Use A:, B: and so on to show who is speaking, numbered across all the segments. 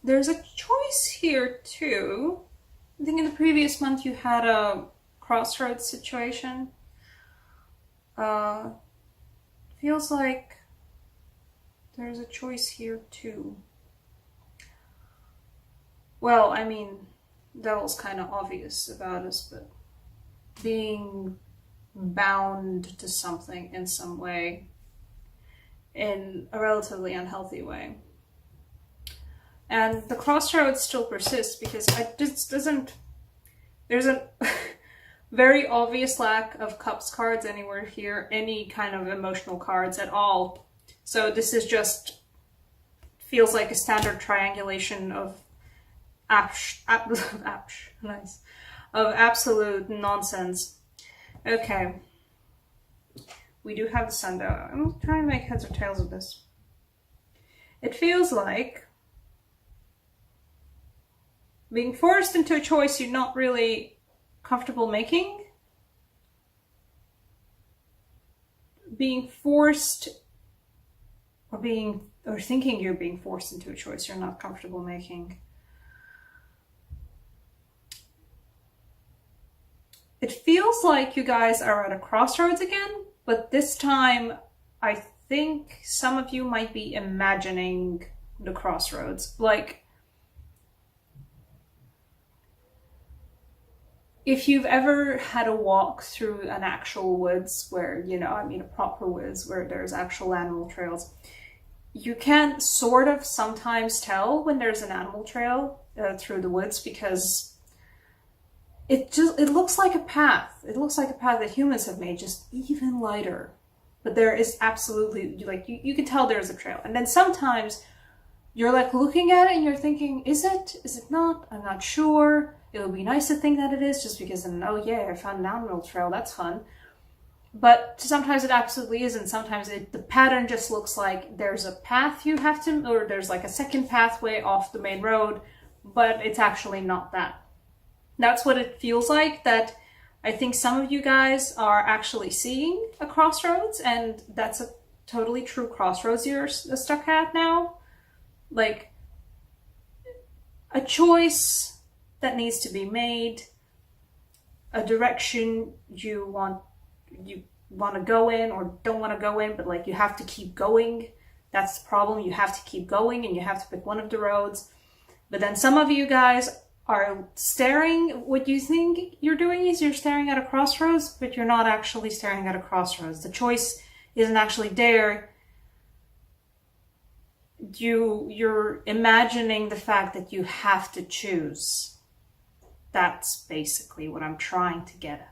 A: There's a choice here too. I think in the previous month you had a crossroads situation. Feels like there's a choice here too. Well, I mean, that was kind of obvious about us, but being bound to something in some way, in a relatively unhealthy way. And the crossroads still persists because it just doesn't, there's a very obvious lack of cups cards anywhere here, any kind of emotional cards at all. So this is just, feels like a standard triangulation of nice, of absolute nonsense. Okay. We do have the sundial. I'm trying to make heads or tails of this. It feels like being forced into a choice you're not really comfortable making. Being forced or thinking you're being forced into a choice you're not comfortable making. It feels like you guys are at a crossroads again, but this time I think some of you might be imagining the crossroads. Like, if you've ever had a walk through an actual woods where, a proper woods where there's actual animal trails, you can sort of sometimes tell when there's an animal trail through the woods because it looks like a path. It looks like a path that humans have made, just even lighter. But there is absolutely, like, you can tell there's a trail. And then sometimes you're like looking at it and you're thinking, is it? Is it not? I'm not sure. It would be nice to think that it is just because then, oh yeah, I found an animal trail. That's fun. But sometimes it absolutely isn't. Sometimes the pattern just looks like there's a path you have to, or there's like a second pathway off the main road, but it's actually not that. That's what it feels like, that I think some of you guys are actually seeing a crossroads, and that's a totally true crossroads you're stuck at now. Like, a choice that needs to be made, a direction you want to go in or don't want to go in, but like you have to keep going. That's the problem. You have to keep going and you have to pick one of the roads. But then some of you guys are staring, what you think you're doing is you're staring at a crossroads, but you're not actually staring at a crossroads. The choice isn't actually there. You're imagining the fact that you have to choose. That's basically what I'm trying to get at.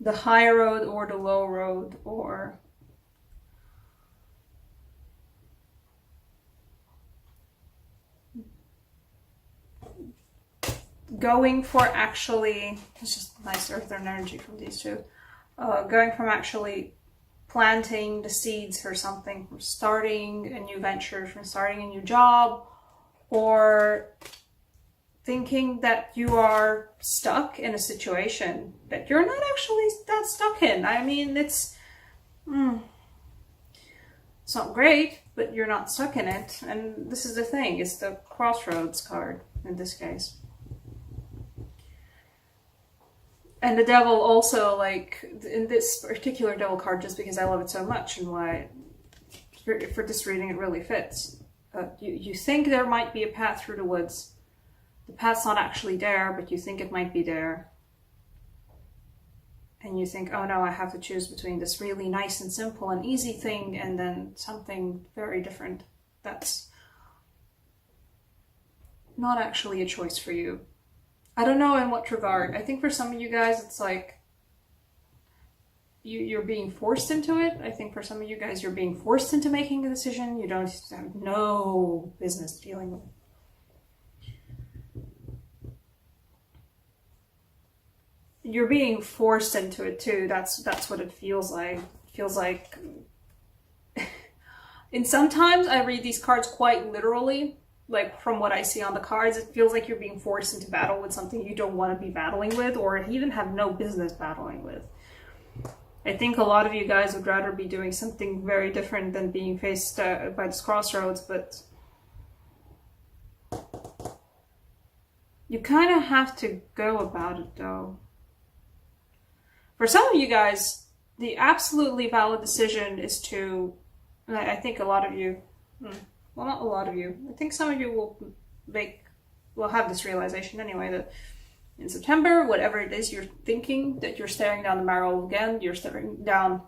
A: The high road or the low road, or going for actually, it's just nice earth and energy from these two, going from actually planting the seeds for something, from starting a new venture, from starting a new job, or thinking that you are stuck in a situation that you're not actually that stuck in. I mean, it's not great, but you're not stuck in it. And this is the thing, it's the crossroads card in this case. And the devil also, like, in this particular devil card, just because I love it so much and why, for this reading, it really fits. You think there might be a path through the woods. The path's not actually there, but you think it might be there. And you think, oh no, I have to choose between this really nice and simple and easy thing and then something very different that's not actually a choice for you. I don't know in what regard. I think for some of you guys, it's like you're being forced into it. I think for some of you guys, you're being forced into making a decision you don't have no business dealing with. You're being forced into it too. That's what it feels like. It feels like, and sometimes I read these cards quite literally. Like, from what I see on the cards, it feels like you're being forced into battle with something you don't want to be battling with, or even have no business battling with. I think a lot of you guys would rather be doing something very different than being faced by this crossroads, but you kind of have to go about it though. For some of you guys, the absolutely valid decision is to, and I think a lot of you, well, not a lot of you, I think some of you will have this realization anyway, that in September, whatever it is you're thinking, that you're staring down the barrel again, you're staring down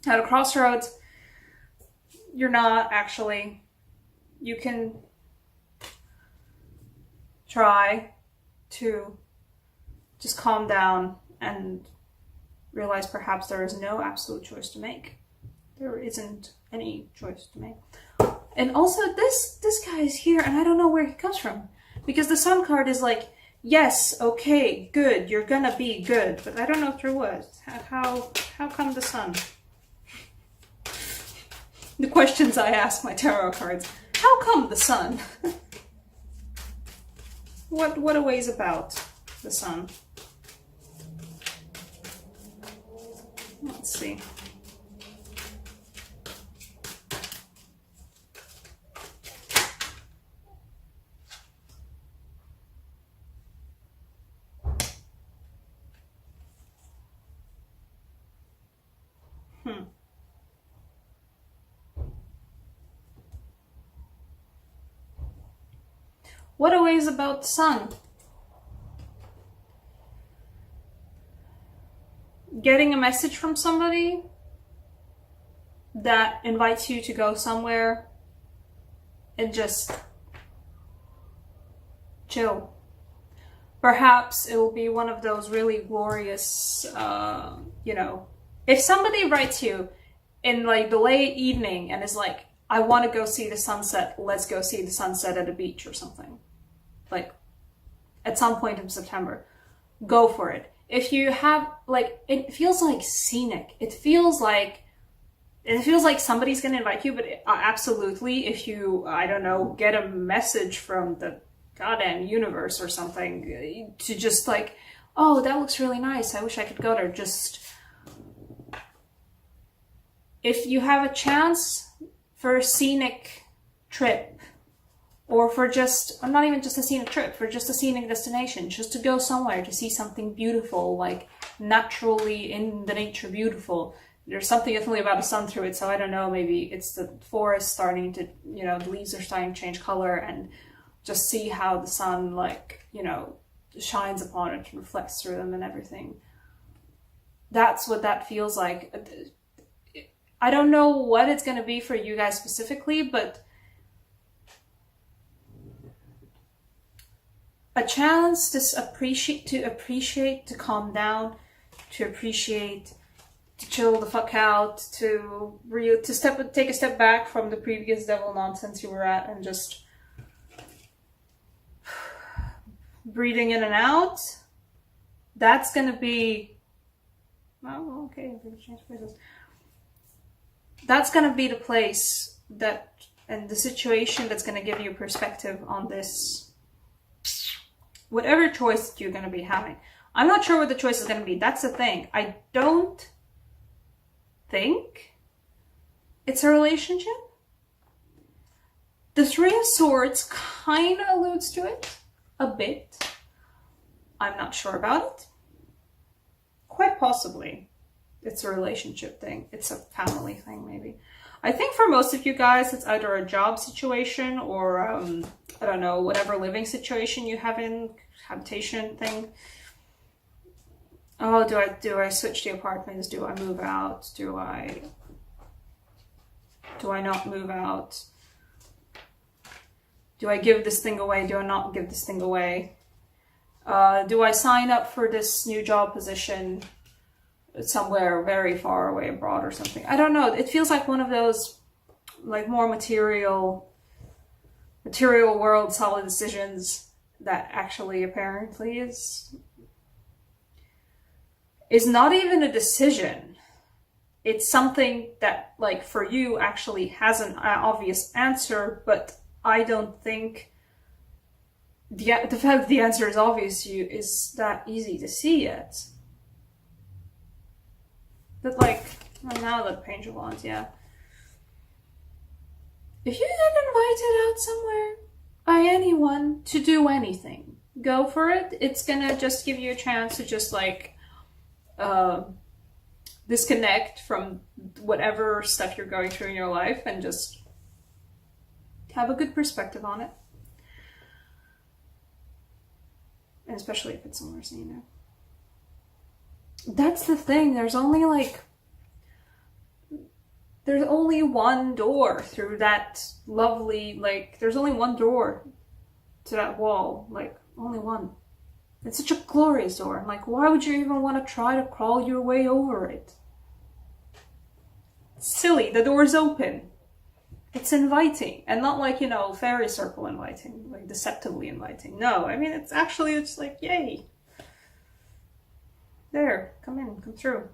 A: at a crossroads, you're not actually. You can try to just calm down and realize perhaps there is no absolute choice to make. There isn't any choice to make. And also, this guy is here, and I don't know where he comes from. Because the Sun card is like, yes, okay, good, you're gonna be good. But I don't know through what. How come the Sun? The questions I ask my tarot cards. How come the Sun? What a ways about the Sun? Let's see. What a ways about the Sun? Getting a message from somebody that invites you to go somewhere and just chill. Perhaps it will be one of those really glorious, if somebody writes you in like the late evening and is like, I want to go see the sunset, let's go see the sunset at a beach or something. Like, at some point in September, go for it. If you have, like, it feels like scenic. It feels like somebody's going to invite you, but absolutely, if you, I don't know, get a message from the goddamn universe or something to just like, oh, that looks really nice, I wish I could go there. Just, if you have a chance for a scenic trip, or for just, not even just a scenic trip, for just a scenic destination, just to go somewhere to see something beautiful, like naturally in the nature beautiful. There's something definitely about the sun through it, so I don't know, maybe it's the forest starting to, the leaves are starting to change color, and just see how the sun, like, shines upon it, reflects through them and everything. That's what that feels like. I don't know what it's going to be for you guys specifically, but a chance to appreciate, to calm down, to appreciate, to chill the fuck out, to take a step back from the previous devil nonsense you were at, and just breathing in and out. That's gonna be, oh, okay, change places. That's gonna be the place that, and the situation that's gonna give you perspective on this. Whatever choice that you're going to be having. I'm not sure what the choice is going to be. That's the thing. I don't think it's a relationship. The Three of Swords kind of alludes to it a bit. I'm not sure about it. Quite possibly it's a relationship thing. It's a family thing, maybe. I think for most of you guys, it's either a job situation or, I don't know, whatever living situation you have in, habitation thing. Oh, do I switch the apartments? Do I move out? Do I not move out? Do I give this thing away? Do I not give this thing away? Do I sign up for this new job position somewhere very far away abroad or something? I don't know. It feels like one of those, like, more material world solid decisions that actually apparently is not even a decision. It's something that, like, for you actually has an obvious answer, but I don't think the fact that the answer is obvious to you is that easy to see yet. That like, well, now the Page of Wands, yeah. If you get invited out somewhere by anyone to do anything, go for it. It's gonna just give you a chance to just like disconnect from whatever stuff you're going through in your life and just have a good perspective on it. And especially if it's somewhere so you know. That's the thing, there's only one door through that lovely, like, there's only one door to that wall, like, only one. It's such a glorious door. I'm like, why would you even want to try to crawl your way over it? It's silly, the door's open. It's inviting, and not like, you know, fairy circle inviting, like deceptively inviting. No, I mean, it's like, yay. There, come in, come through.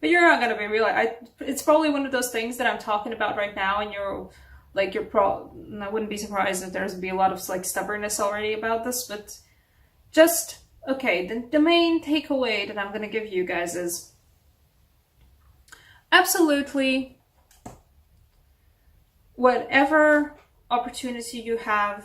A: But you're not gonna be it's probably one of those things that I'm talking about right now, and I wouldn't be surprised if there's be a lot of like stubbornness already about this, but just, okay, the main takeaway that I'm gonna give you guys is absolutely whatever opportunity you have,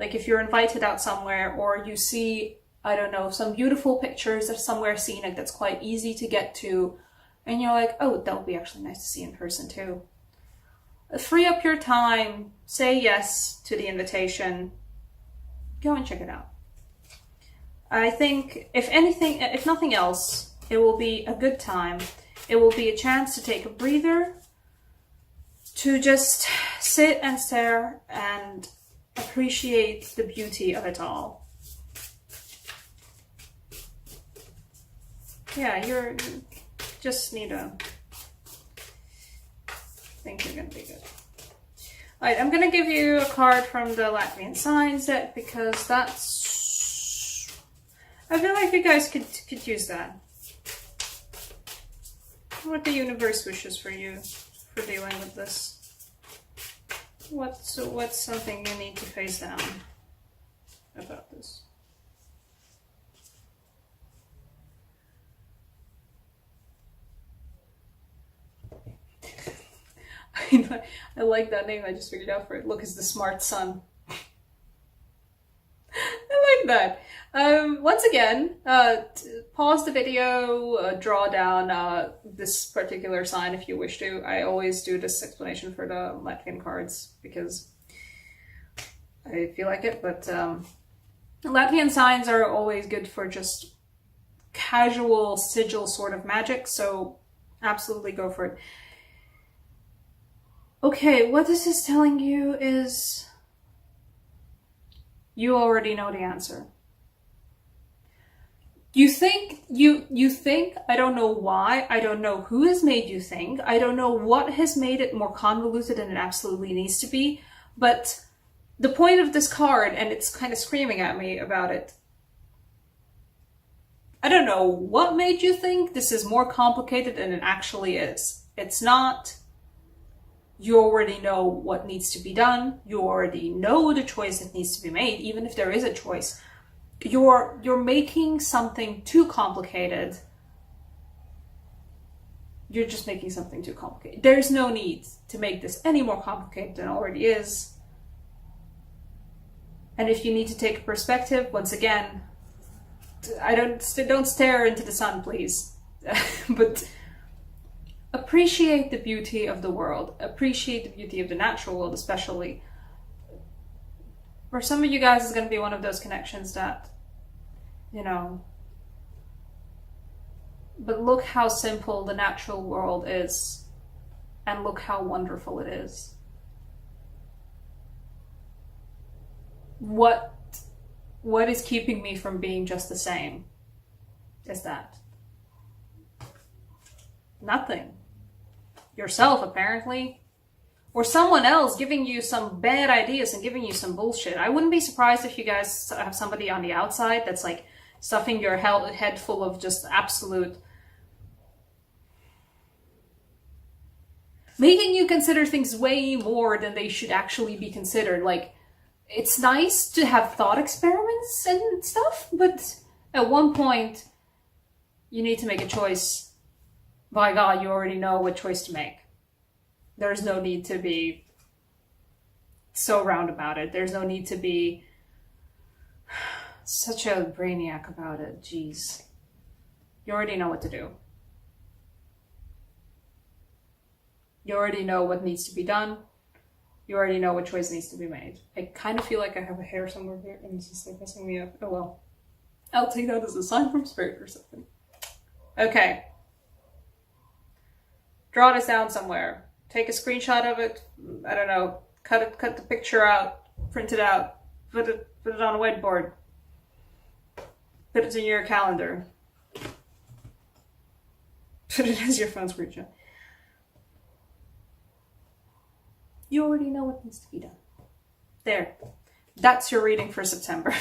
A: like if you're invited out somewhere or you see, I don't know, some beautiful pictures of somewhere scenic that's quite easy to get to, and you're like, oh, that would be actually nice to see in person too. Free up your time, say yes to the invitation, go and check it out. I think, if nothing else, it will be a good time. It will be a chance to take a breather, to just sit and stare and appreciate the beauty of it all. Yeah, you just need to think you're gonna be good. Alright, I'm gonna give you a card from the Latvian signs deck because I feel like you guys could use that. What the universe wishes for you for dealing with this. What's something you need to face down about this? I like that name I just figured out for it. Look, it's the smart sun. I like that. Once again, pause the video, draw down this particular sign if you wish to. I always do this explanation for the Latvian cards because I feel like it, but Latvian signs are always good for just casual sigil sort of magic, so absolutely go for it. Okay, what this is telling you is you already know the answer. You think, I don't know why, I don't know who has made you think, I don't know what has made it more convoluted than it absolutely needs to be, but the point of this card, and it's kind of screaming at me about it, I don't know what made you think this is more complicated than it actually is. It's not. You already know what needs to be done. You already know the choice that needs to be made, even if there is a choice. You're making something too complicated. You're just making something too complicated. There's no need to make this any more complicated than it already is. And if you need to take a perspective, once again, don't stare into the sun, please. But appreciate the beauty of the world. Appreciate the beauty of the natural world, especially. For some of you guys, it's going to be one of those connections that, you know, but look how simple the natural world is, and look how wonderful it is. What is keeping me from being just the same is that? Nothing. Yourself, apparently. Or someone else giving you some bad ideas and giving you some bullshit. I wouldn't be surprised if you guys have somebody on the outside that's like stuffing your head full of just absolute... making you consider things way more than they should actually be considered. Like, it's nice to have thought experiments and stuff, but at one point, you need to make a choice. By God, you already know what choice to make. There's no need to be so round about it. There's no need to be such a brainiac about it. Jeez. You already know what to do. You already know what needs to be done. You already know what choice needs to be made. I kind of feel like I have a hair somewhere here and it's just like messing me up. Oh well. I'll take that as a sign from spirit or something. Okay. Draw this down somewhere. Take a screenshot of it. I don't know. Cut the picture out. Print it out. Put it on a whiteboard. Put it in your calendar. Put it as your phone screenshot. You already know what needs to be done. There. That's your reading for September.